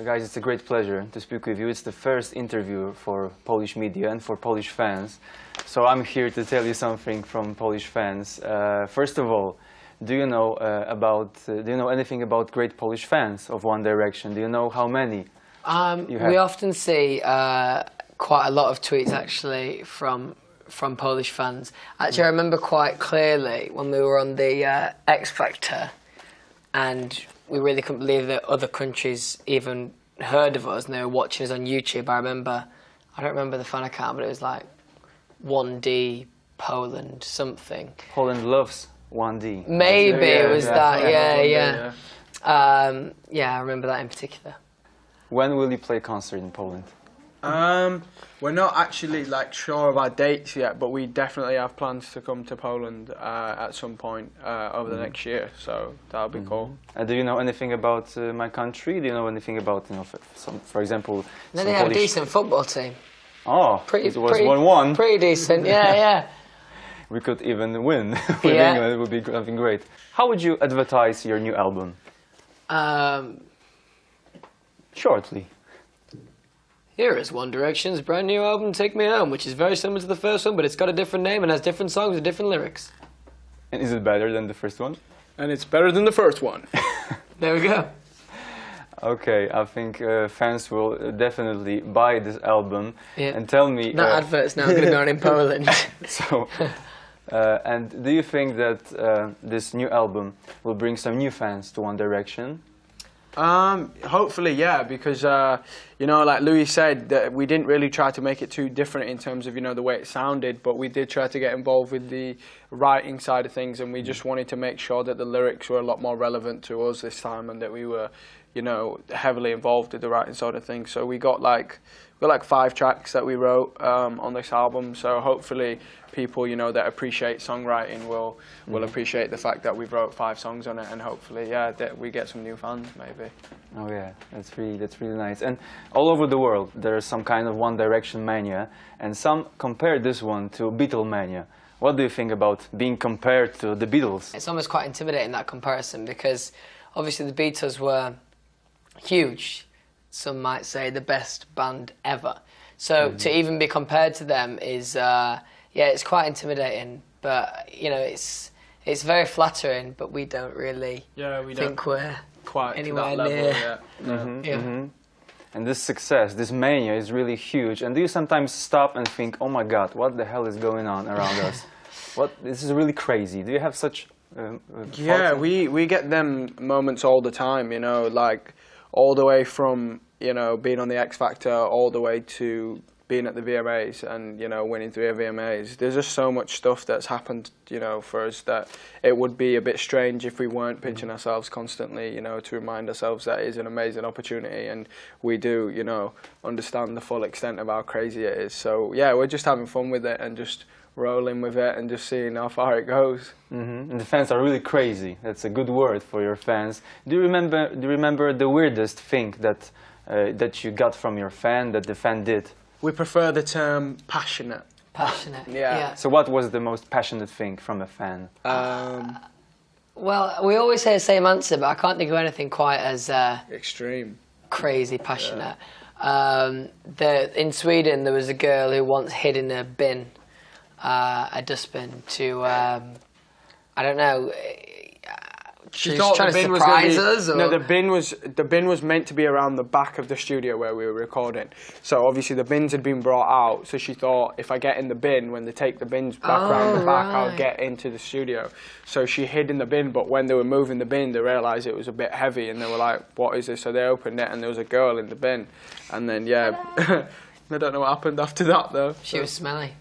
Guys, it's a great pleasure to speak with you. It's the first interview for Polish media and for Polish fans. So I'm here to tell you something from Polish fans. First of all, do you know anything about great Polish fans of One Direction? Do you know how many you have? We often see quite a lot of tweets actually from Polish fans. Actually, I remember quite clearly when we were on the X Factor, and we really couldn't believe that other countries even heard of us and they were watching us on YouTube. I don't remember the fan account, but it was like 1D Poland something. Poland loves 1D. Maybe yeah, it was that, yeah. Yeah, I remember that in particular. When will you play a concert in Poland? We're not actually sure of our dates yet, but we definitely have plans to come to Poland at some point over the next year. So that'll be cool. Do you know anything about my country? Do you know anything about, for example, No, they have a decent football team. Oh, it was 1-1. Pretty decent, yeah. We could even win with England. It would be something great. How would you advertise your new album? Shortly. Here is One Direction's brand new album, Take Me Home, which is very similar to the first one, but it's got a different name and has different songs with different lyrics. And is it better than the first one? And it's better than the first one. There we go. Okay, I think fans will definitely buy this album and tell me... That advert's now going to go on in Poland. So, and do you think that this new album will bring some new fans to One Direction? Hopefully, yeah, because like Louis said, that we didn't really try to make it too different in terms of the way it sounded, but we did try to get involved with the writing side of things, and we just wanted to make sure that the lyrics were a lot more relevant to us this time, and that we were heavily involved with the writing side of things. So we got like 5 tracks that we wrote on this album. So hopefully people that appreciate songwriting will appreciate the fact that we wrote 5 songs on it, and hopefully that we get some new fans maybe. Oh yeah, that's really nice. And all over the world there's some kind of One Direction mania, and some compare this one to Beatlemania. What do you think about being compared to the Beatles? It's almost quite intimidating, that comparison, because obviously the Beatles were huge. Some might say the best band ever. So to even be compared to them is, it's quite intimidating. But it's very flattering. But we don't really think we're quite anywhere to that near. Level, And this success, this mania, is really huge. And do you sometimes stop and think, "Oh my God, what the hell is going on around us? This is really crazy." Do you have such? Yeah, we get them moments all the time. All the way from being on the X Factor, all the way to being at the VMAs and winning 3 VMAs. There's just so much stuff that's happened for us that it would be a bit strange if we weren't pitching ourselves constantly to remind ourselves that it is an amazing opportunity, and we do understand the full extent of how crazy it is. So yeah, we're just having fun with it and just rolling with it and just seeing how far it goes. And the fans are really crazy. That's a good word for your fans. Do you remember the weirdest thing that you got from your fan, that the fan did? We prefer the term passionate. Passionate. Yeah. So what was the most passionate thing from a fan? Well, we always say the same answer, but I can't think of anything quite as extreme, crazy passionate. In Sweden, there was a girl who once hid in a bin. A dustbin to, I don't know. She thought trying the bin to was surprise us. Or? No, the bin was meant to be around the back of the studio where we were recording. So obviously the bins had been brought out. So she thought, if I get in the bin, when they take the bins back around the back, I'll get into the studio. So she hid in the bin. But when they were moving the bin, they realised it was a bit heavy, and they were like, "What is this?" So they opened it, and there was a girl in the bin. And then I don't know what happened after that though. She was smelly.